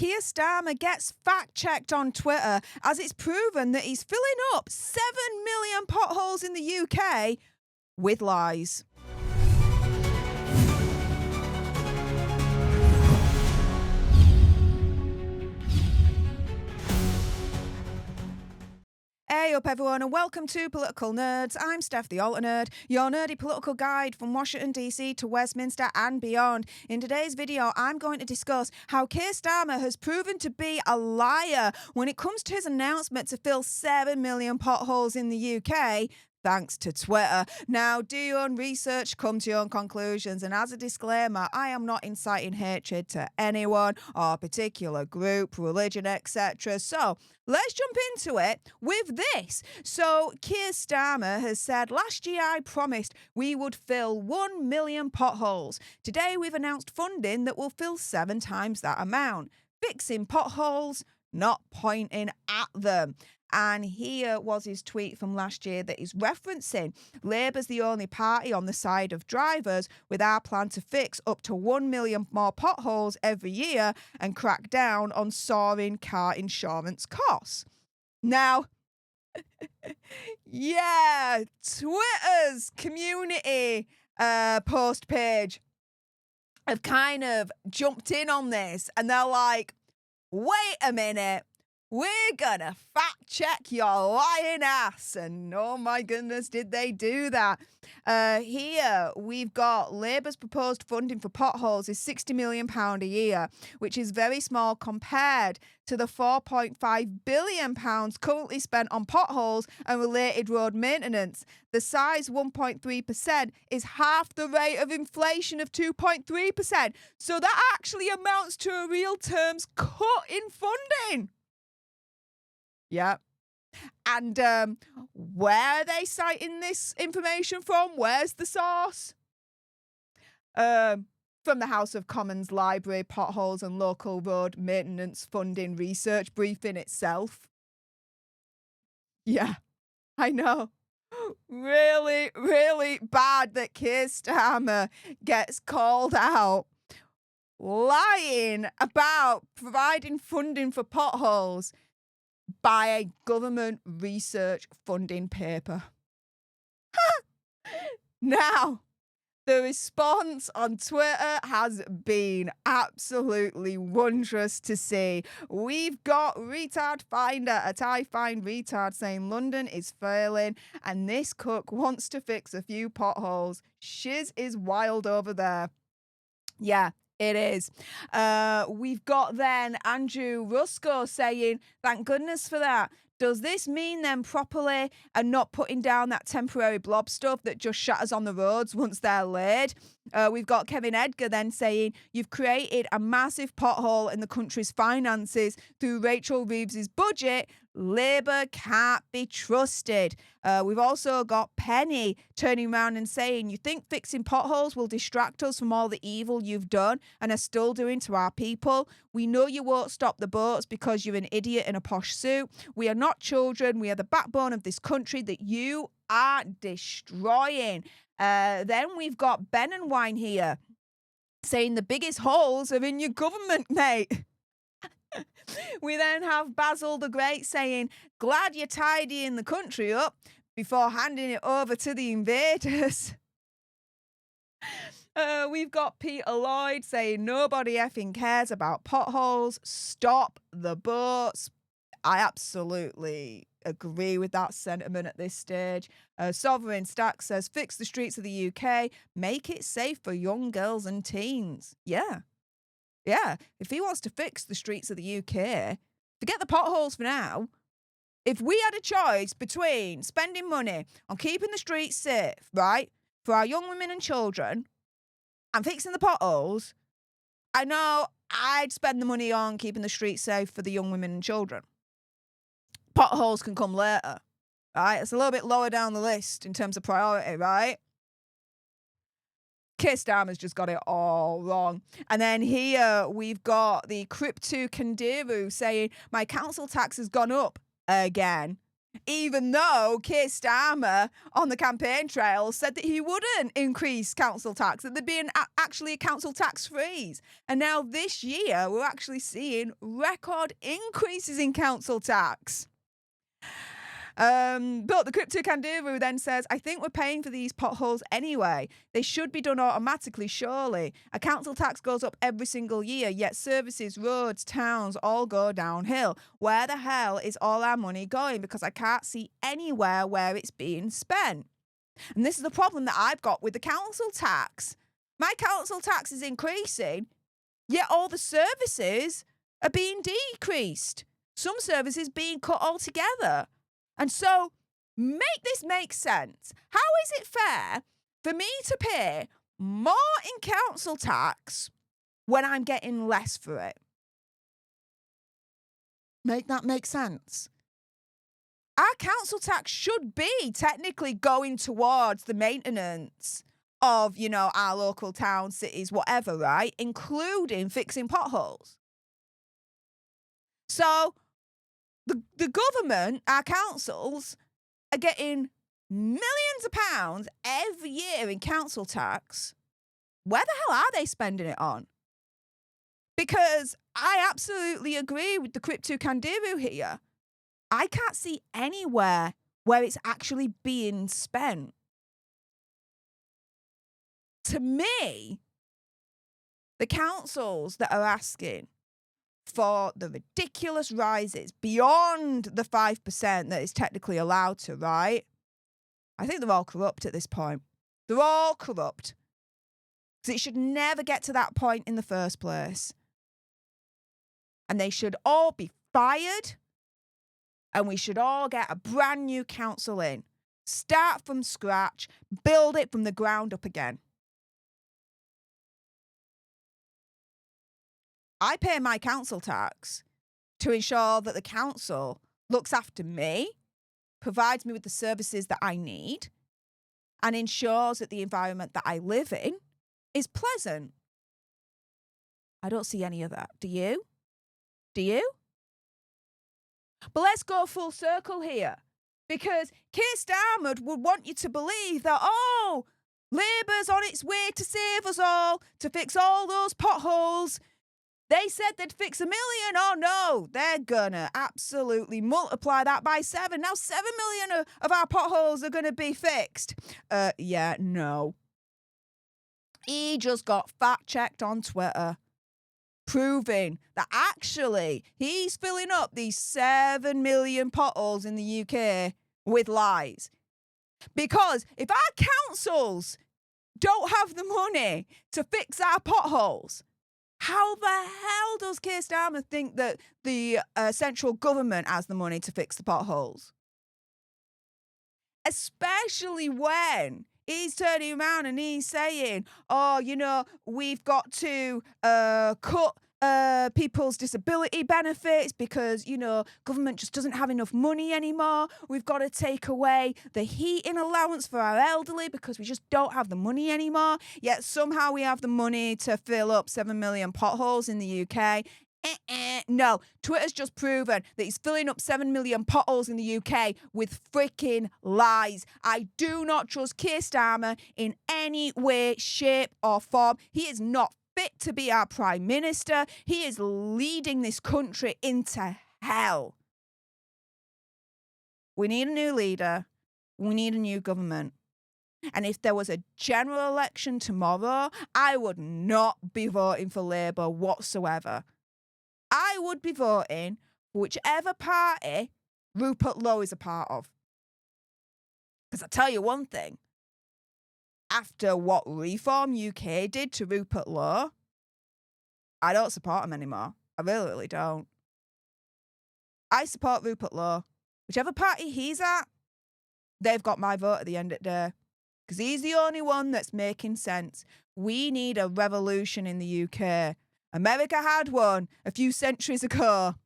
Keir Starmer gets fact-checked on Twitter as it's proven that he's filling up 7 million potholes in the UK with lies. Hey up everyone and welcome to Political Nerds. I'm Steph the Alter Nerd, your nerdy political guide from Washington DC to Westminster and beyond. In today's video I'm going to discuss how Keir Starmer has proven to be a liar when it comes to his announcement to fill 7 million potholes in the UK. Thanks to Twitter. Now, do your own research, come to your own conclusions. And as a disclaimer, I am not inciting hatred to anyone or a particular group, religion, etc. So let's jump into it with this. So Keir Starmer has said, last year I promised we would fill 1 million potholes. Today we've announced funding that will fill 7 times that amount. Fixing potholes, not pointing at them. And here was his tweet from last year that he's referencing. Labour's the only party on the side of drivers with our plan to fix up to 1 million more potholes every year and crack down on soaring car insurance costs. Now, yeah, Twitter's community post page have kind of jumped in on this and they're like, wait a minute. We're gonna fact check your lying ass. And oh my goodness, did they do that? Here we've got Labour's proposed funding for potholes is £60 million a year, which is very small compared to the £4.5 billion currently spent on potholes and related road maintenance. The size 1.3% is half the rate of inflation of 2.3%. So that actually amounts to a real terms cut in funding. Yeah. And where are they citing this information from? Where's the source? From the House of Commons Library, Potholes and Local Road Maintenance Funding Research Briefing itself. Yeah, I know. Really, really bad that Keir Starmer gets called out lying about providing funding for potholes by a government research funding paper. Now, the response on Twitter has been absolutely wondrous to see. We've got Retard Finder at I Find Retard saying London is failing and this cook wants to fix a few potholes. Shiz is wild over there. Yeah. It is. We've got then Andrew Rusko saying, thank goodness for that. Does this mean them properly and not putting down that temporary blob stuff that just shatters on the roads once they're laid? We've got Kevin Edgar then saying, you've created a massive pothole in the country's finances through Rachel Reeves's budget. Labour can't be trusted. We've also got Penny turning around and saying, you think fixing potholes will distract us from all the evil you've done and are still doing to our people? We know you won't stop the boats because you're an idiot in a posh suit. We are not children. We are the backbone of this country that you are destroying. Then we've got Ben and Wine here saying the biggest holes are in your government, mate. We then have Basil the Great saying, glad you're tidying the country up before handing it over to the invaders. We've got Peter Lloyd saying, nobody effing cares about potholes. Stop the boats. I absolutely agree with that sentiment at this stage. Sovereign Stack says, fix the streets of the UK. Make it safe for young girls and teens. Yeah. Yeah, if he wants to fix the streets of the UK, forget the potholes for now. If we had a choice between spending money on keeping the streets safe, right, for our young women and children, and fixing the potholes, I know I'd spend the money on keeping the streets safe for the young women and children. Potholes can come later, right? It's a little bit lower down the list in terms of priority, right? Keir Starmer's just got it all wrong. And then here we've got the Crypto Kandiru saying, my council tax has gone up again. Even though Keir Starmer on the campaign trail said that he wouldn't increase council tax, that there'd be actually a council tax freeze. And now this year, we're actually seeing record increases in council tax. But the crypto kangaroo then says, I think we're paying for these potholes anyway. They should be done automatically, surely. A council tax goes up every single year, yet services, roads, towns all go downhill. Where the hell is all our money going? Because I can't see anywhere where it's being spent. And this is the problem that I've got with the council tax. My council tax is increasing, yet all the services are being decreased. Some services being cut altogether. And so, make this make sense. How is it fair for me to pay more in council tax when I'm getting less for it? Make that make sense? Our council tax should be technically going towards the maintenance of, our local towns, cities, whatever, right? Including fixing potholes. So, the government, our councils, are getting millions of pounds every year in council tax. Where the hell are they spending it on? Because I absolutely agree with the crypto kangaroo here. I can't see anywhere where it's actually being spent. To me, the councils that are asking for the ridiculous rises beyond the 5% that is technically allowed to, right? I think they're all corrupt at this point. They're all corrupt. Because it should never get to that point in the first place. And they should all be fired. And we should all get a brand new council in. Start from scratch. Build it from the ground up again. I pay my council tax to ensure that the council looks after me, provides me with the services that I need, and ensures that the environment that I live in is pleasant. I don't see any of that. Do you? Do you? But let's go full circle here. Because Keir Starmer would want you to believe that, Labour's on its way to save us all, to fix all those potholes. They said they'd fix 1 million. Oh, no, they're going to absolutely multiply that by 7. Now 7 million of our potholes are going to be fixed. Yeah, no. He just got fact-checked on Twitter, proving that actually he's filling up these 7 million potholes in the UK with lies. Because if our councils don't have the money to fix our potholes, how the hell does Keir Starmer think that the central government has the money to fix the potholes? Especially when he's turning around and he's saying, we've got to cut people's disability benefits because, government just doesn't have enough money anymore. We've got to take away the heating allowance for our elderly because we just don't have the money anymore. Yet somehow we have the money to fill up 7 million potholes in the UK. No, Twitter's just proven that he's filling up 7 million potholes in the UK with freaking lies. I do not trust Keir Starmer in any way, shape or form. He is not fit to be our Prime Minister. He is leading this country into hell. We need a new leader. We need a new government. And if there was a general election tomorrow, I would not be voting for Labour whatsoever. I would be voting for whichever party Rupert Lowe is a part of. Because I tell you one thing, after what Reform UK did to Rupert Lowe, I don't support him anymore. I really, really don't. I support Rupert Lowe. Whichever party he's at, they've got my vote at the end of the day. Because he's the only one that's making sense. We need a revolution in the UK. America had one a few centuries ago.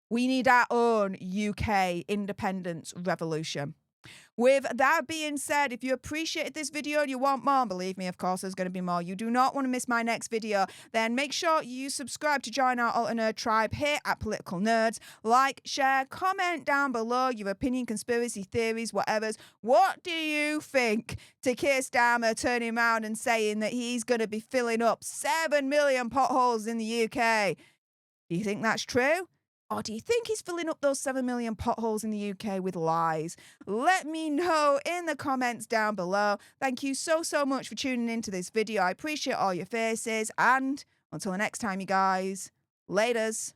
We need our own UK independence revolution. With that being said, if you appreciated this video and you want more, believe me, of course, there's going to be more. You do not want to miss my next video. Then make sure you subscribe to join our alternate tribe here at Political Nerds. Like, share, comment down below your opinion, conspiracy theories, whatever's. What do you think to Keir Starmer turning around and saying that he's going to be filling up 7 million potholes in the UK? Do you think that's true? Or do you think he's filling up those 7 million potholes in the UK with lies? Let me know in the comments down below. Thank you so much for tuning into this video. I appreciate all your faces. And until the next time, you guys, laters.